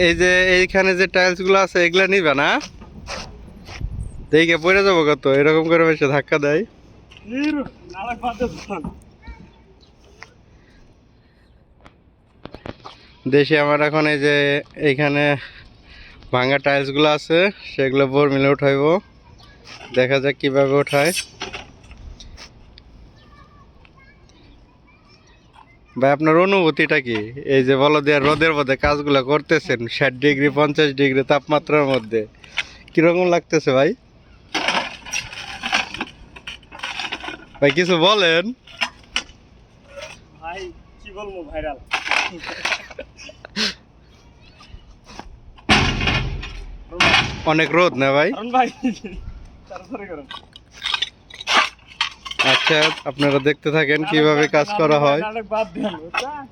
এই যে এইখানে যে টাইলস গুলো আছে এগুলা নিবে না, দেখে পড়ে যাবো কত, এরকম করে বেশি ধাক্কা দেয়। দেশে আমার এখন এই যে এইখানে ভাঙা টাইলস গুলো আছে সেগুলো বোর মিলে উঠাইবো, দেখা যাক কিভাবে উঠায়। ভাই আপনার অনুভূতিটা কি, এই যে বলদিয়ার রোদের মধ্যে কাজগুলো করতেছেন 60 ডিগ্রি 50 ডিগ্রি তাপমাত্রার মধ্যে, কিরকম লাগতেছে ভাই? ভাই কিছু বলেন। ভাই কি বলবো, ভাইরাল। অনেক রোদ না ভাই? ভাই তাড়াতাড়ি করুন। আচ্ছা আপনারা দেখতে থাকেন কিভাবে কাজ করা হয়। নাটক বাদ দেন, বুঝছেন?